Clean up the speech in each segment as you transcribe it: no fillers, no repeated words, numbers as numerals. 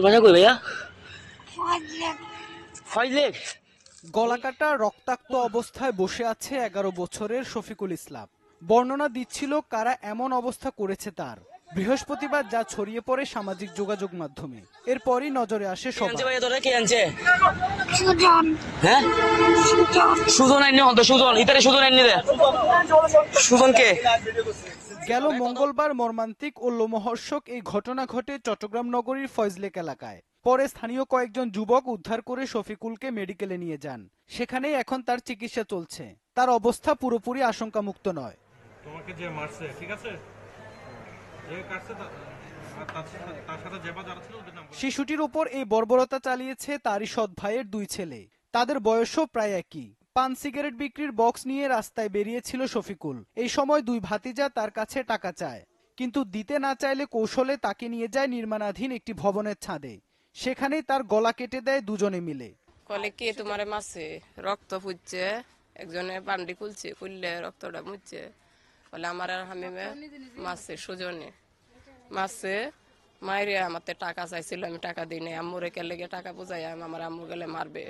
বাসা কই ভাইয়া? ফয়জলেক। গলাকাটা রক্তাক্ত অবস্থায় বসে আছে 11 বছরের শফিকুল ইসলাম। বর্ণনা দিচ্ছিল কারা এমন অবস্থা করেছে তার। বৃহস্পতিবার যা ছড়িয়ে পড়ে সামাজিক যোগাযোগ মাধ্যমে, এরপরই নজরে আসে কে আনছে সবার। ভাইয়া, তোরা কে আনছে? সুজন হ্যাঁ, সুজন আইনি হন তো, সুজন ইতারে সুজন আইনি দে। সুজন কে? গেল মঙ্গলবার মর্মান্তিক ও লোমহর্ষক এই ঘটনা ঘটে চট্টগ্রাম নগরীর ফয়জলেক এলাকায়। পরে স্থানীয় কয়েকজন যুবক উদ্ধার করে শফিকুলকে মেডিকেলে নিয়ে যান। সেখানেই এখন তার চিকিৎসা চলছে। তার অবস্থা পুরোপুরি আশঙ্কামুক্ত নয়। তোমাকে যে মারছে ঠিক আছে, যে কাটছে তার সাথে যে বাজার ছিল ওদের নাম বলো। শিশুটির উপর এই বর্বরতা চালিয়েছে তারই সৎ ভাইয়ের 2 ছেলে। তাদের বয়সও প্রায় একই। পান সিগারেট বিক্রির বক্স নিয়ে রাস্তায় বেরিয়েছিল শফিকুল। এই সময় 2 ভাতিজা তার কাছে টাকা চায়, কিন্তু দিতে না চাইলে কৌশলে তাকে নিয়ে যায় নির্মাণাধীন একটি ভবনের ছাদে। সেখানেই তার গলা কেটে দেয় দুজনে মিলে। কলে কে তোমারে মারছে, রক্ত ফুটছে, একজনে বান্ডি খুলছে, খুললে রক্তটা মুছছে। বলে আমার আর হামিমে মারছে, সুজনে মারছে। মাইরে আমার টাকা চাইছিল, আমি টাকা দিই নাই। আম্মুরে কে লেগে টাকা বুঝাই আমার আম্মু গেলে মারবে,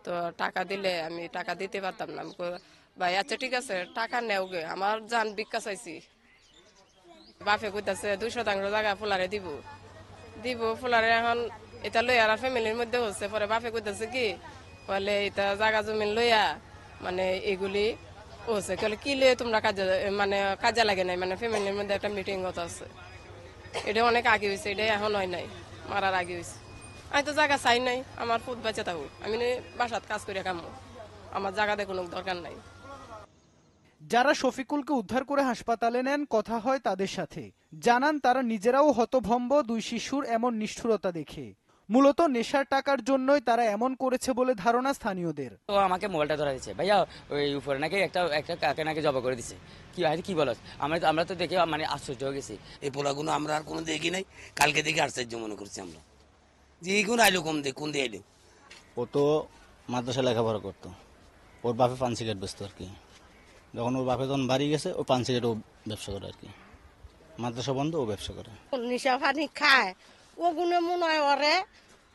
তো টাকা দিলে আমি টাকা দিতে পারতাম না। আমি ভাই আচ্ছা ঠিক আছে টাকা নেও গে, আমার জান ভিক্ষা চাইছি। বাপে কইতাছে 200 জায়গা ফুলারে দিব দিব ফুলারে। এখন এটা লইয়া আর ফ্যামিলির মধ্যে হচ্ছে। পরে বাপে কইতাছে কি বলে এটা জায়গা জমিন লইয়া মানে এগুলি হচ্ছে কলে কি লইয়া তোমরা কাজে মানে কাজে লাগে নাই, মানে ফ্যামিলির মধ্যে একটা মিটিং কথা আছে। এটা অনেক আগে হয়েছে, এটা এখন হয় নাই, মারার আগে হয়েছে। আমি তো জায়গা চাই নাই, আমার ফুট বাচ্চা থাকুক, আমি বাসাত কাজ করে কামো, আমার জায়গাতে কোনো দরকার নাই। যারা শফিকুলকে উদ্ধার করে হাসপাতালে নেন, কথা হয় তাদের সাথে। জানান তারা নিজেরাও হতভম্ব 2 শিশুর এমন নিষ্ঠুরতা দেখে। মূলত নেশার টাকার জন্যই তারা এমন করেছে বলে ধারণা স্থানীয়দের। তো আমাকে মোবাইলটা ধরা দিচ্ছে ভাইয়া, ওই উপরে নাকি একটা একটা কাকে নাকি জবা করে দিছে। কি ভাই কি বলো? আমরা তো দেখে মানে আশ্চর্য হয়ে গেছি। এই পোলাগুলো আমরা আর কোনো দেখি নাই, কালকে দেখে আশ্চর্য মনে করছি আমরা যে এইগুলো আইলো কোন দিয়ে আইলো। ও তো মাদ্রাসা লেখাপড়া করতো, ওর বাপে পান সিগারেট বেচতো আর কি। যখন ওর বাপে যখন বাড়ি গেছে, ও পান সিগারেট ও ব্যবসা করে আর কি। মাদ্রাসা বন্ধ, ও ব্যবসা করে। নিশা পানি খায়, ওগুলো মনে হয় ওরে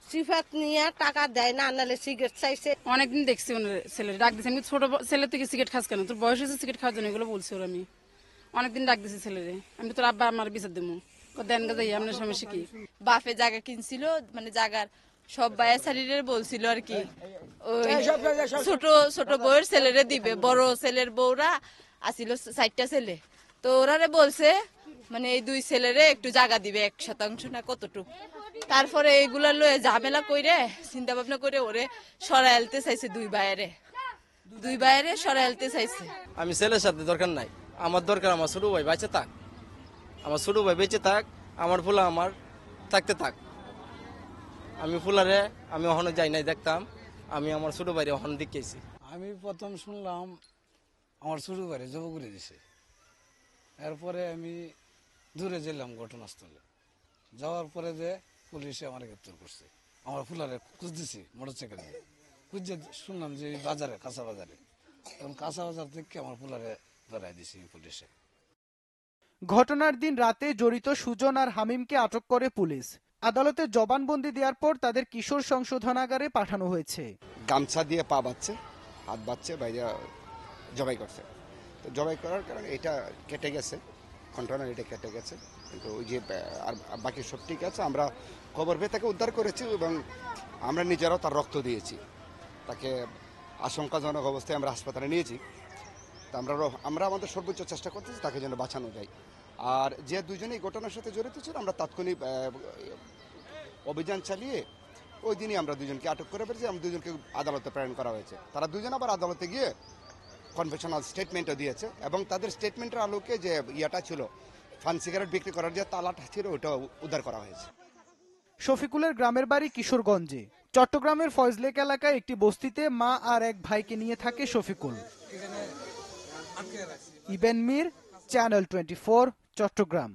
সিফাত নিয়ে টাকা দেয় না, নাহলে সিগারেট চাইছে। অনেকদিন দেখছি ওনার ছেলে ডাক দিচ্ছে, আমি ছোট ছেলে থেকে সিগারেট খাস কেন, তোর বয়স হয়েছে সিগারেট খাওয়ার জন্য, এগুলো বলছি ওর। আমি অনেকদিন ডাক দিছি ছেলেরে, আমি তোর আব্বা আমার বিচার দেবো দেন গা যাই আপনার সমস্যা কি। বাপে জায়গা কিনছিল, মানে জায়গার সব বায়া শাড়িরে বলছিল আর কি ওই ছোট ছোট বউয়ের ছেলেরে দিবে, বড় ছেলের বউরা আসিল 4টা ছেলে, তো ওরারে বলছে মানে এই 2 ছেলেরে একটু জায়গা দিবে 1% না কতটুকু। তারপরে এইগুলা লয়ে ঝামেলা কইরে চিন্তা ভাবনা করে ওরে সরাইলতে চাইছে, 2 ভাইয়েরে সরাইলতে চাইছে। আমি ছেলের সাথে দরকার নাই, আমার দরকার আমার ছোট ভাই বেঁচে থাক, আমার ছোট ভাই বেঁচে থাক, আমার ফুলা আমার থাকতে থাক। আমি ফুলারে আমি ওখানে যাই নাই দেখতাম, আমি আমার ছোট ভাইরে ওখানে দেখেছি। আমি প্রথম শুনলাম আমার ছোট ভাইরে জব করে দিছে। এরপরে আমি দূরে গেলাম ঘটনাস্থলে, যাওয়ার পরে যে পুলিশে আমার গ্রেপ্তার করছে। আমার ফুলারে খুঁজ দিছি মোটরসাইকেল দিয়ে, খুঁজে শুনলাম যে বাজারে কাঁচা বাজারে, তখন কাঁচা বাজার থেকে আমার ফুলারে ধরাই দিছি পুলিশে। ঘটনার দিন রাতে জড়িত সুজন আর হামিমকে আটক করে পুলিশ। আদালতে জবানবন্দি দেওয়ার পর তাদের কিশোর সংশোধনাগারে পাঠানো হয়েছে। গামছা দিয়ে পা বাচ্ছে, হাত বাচ্ছে, বাইরে জবাই করছে। তো জবাই করার কারণে এটা কেটে গেছে, কন্টেনার এটা কেটে গেছে, কিন্তু ওই যে আর বাকি সব ঠিক আছে। আমরা খবর পেয়ে তাকে উদ্ধার করেছি এবং আমরা নিজেরাও তার রক্ত দিয়েছি। তাকে আশঙ্কাজনক অবস্থায় আমরা হাসপাতালে নিয়েছি। তা আমরা আমাদের সর্বোচ্চ চেষ্টা করতেছি তাকে যেন বাঁচানো যায়। আর যে 2জনে এই ঘটনার সাথে জড়িত ছিল, আমরা তাৎক্ষণিক অভিযান চালিয়ে ওই দিনই আমরা 2জনকে আটক করে ফেলেছি। আমরা 2জনকে আদালতে প্রেরণ করা হয়েছে। তারা 2জন আবার আদালতে গিয়ে কনফেশনাল স্টেটমেন্টও দিয়েছে এবং তাদের স্টেটমেন্টের আলোকে যে ইয়েটা ছিল ফান সিগারেট বিক্রি করার যে তালাটা ছিল, ওটা উদ্ধার করা হয়েছে। শফিকুলের গ্রামের বাড়ি কিশোরগঞ্জে। চট্টগ্রামের ফয়জলেক এলাকায় একটি বস্তিতে মা আর এক ভাইকে নিয়ে থাকে শফিকুল। ইবেন মির, চ্যানেল 24, চট্টগ্রাম।